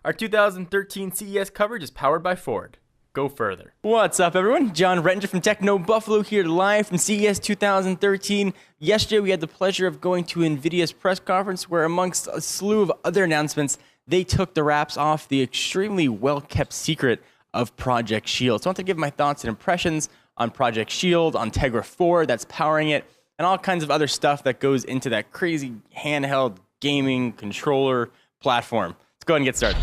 Our 2013 CES coverage is powered by Ford. Go further. What's up, everyone? John Rettinger from Techno Buffalo here live from CES 2013. Yesterday, we had the pleasure of going to Nvidia's press conference where, amongst a slew of other announcements, they took the wraps off the extremely well-kept secret of Project Shield. So I want to give my thoughts and impressions on Project Shield, on Tegra 4 that's powering it, and all kinds of other stuff that goes into that crazy handheld gaming controller platform. Let's go ahead and get started.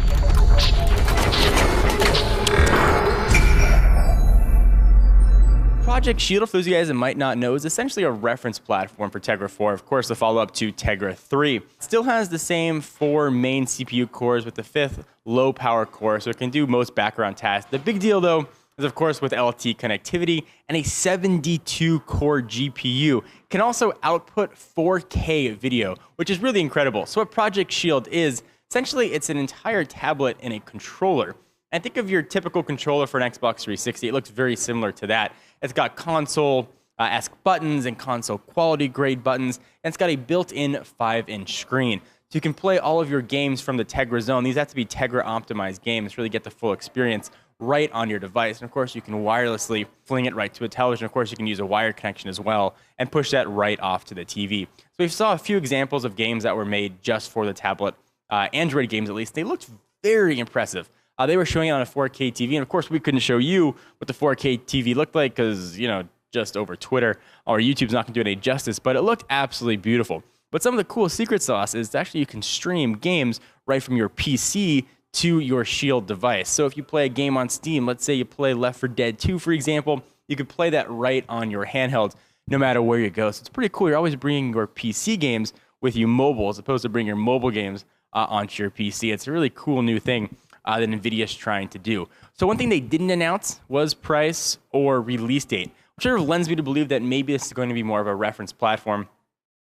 Project Shield, for those of you guys that might not know, is essentially a reference platform for Tegra 4, of course the follow-up to Tegra 3. It still has the same 4 main CPU cores with the 5th low-power core, so it can do most background tasks. The big deal, though, is of course with LTE connectivity and a 72-core GPU. It can also output 4K video, which is really incredible. So what Project Shield is, essentially it's an entire tablet in a controller. And think of your typical controller for an Xbox 360. It looks very similar to that. It's got console-esque buttons and console quality grade buttons, and it's got a built-in 5-inch screen. So you can play all of your games from the Tegra zone. These have to be Tegra optimized games, really get the full experience right on your device. And of course, you can wirelessly fling it right to a television. Of course, you can use a wired connection as well and push that right off to the TV. So we saw a few examples of games that were made just for the tablet, Android games at least. They looked very impressive. They were showing it on a 4K TV, and of course, we couldn't show you what the 4K TV looked like because, you know, just over Twitter or YouTube's not going to do it any justice, but it looked absolutely beautiful. But some of the cool secret sauce is actually you can stream games right from your PC to your Shield device. So if you play a game on Steam, let's say you play Left 4 Dead 2, for example, you could play that right on your handheld no matter where you go. So it's pretty cool. You're always bringing your PC games with you mobile as opposed to bringing your mobile games onto your PC. It's a really cool new thing that Nvidia is trying to do. So one thing they didn't announce was price or release date, which sort of lends me to believe that maybe this is going to be more of a reference platform.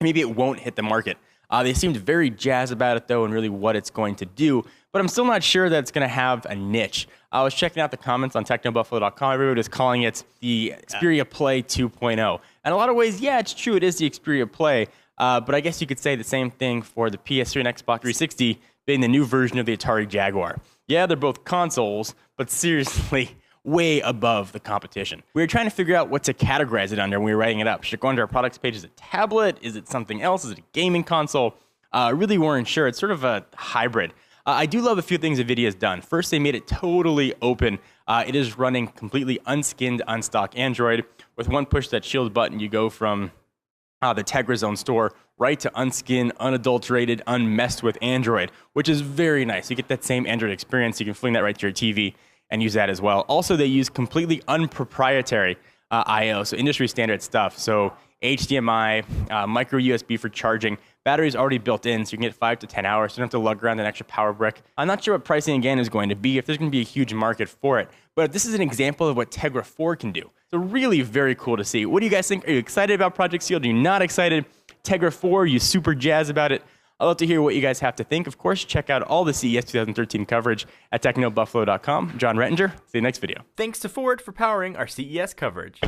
Maybe it won't hit the market. They seemed very jazzed about it, though, and really what it's going to do. But I'm still not sure that it's going to have a niche. I was checking out the comments on technobuffalo.com. Everybody was calling it the Xperia Play 2.0. In a lot of ways, yeah, it's true. It is the Xperia Play. But I guess you could say the same thing for the PS3 and Xbox 360 being the new version of the Atari Jaguar. Yeah, they're both consoles, but seriously, way above the competition. We were trying to figure out what to categorize it under when we were writing it up. Should it go under our products page? Is it tablet? Is it something else? Is it a gaming console? Really weren't sure. It's sort of a hybrid. I do love a few things NVIDIA has done. First, they made it totally open. It is running completely unskinned, unstock Android. With one push that Shield button, you go from the Tegra Zone store right to unskinned, unadulterated, unmessed with Android, which is very nice. You get that same Android experience. You can fling that right to your TV and use that as well. Also, they use completely unproprietary I/O, so industry standard stuff. So HDMI, micro USB for charging. Battery's already built in, so you can get 5 to 10 hours. So you don't have to lug around an extra power brick. I'm not sure what pricing, again, is going to be, if there's going to be a huge market for it. But this is an example of what Tegra 4 can do. So really very cool to see. What do you guys think? Are you excited about Project Shield? Are you not excited? Tegra 4, you super jazzed about it? I'd love to hear what you guys have to think. Of course, check out all the CES 2013 coverage at technobuffalo.com. John Rettinger. See you next video. Thanks to Ford for powering our CES coverage.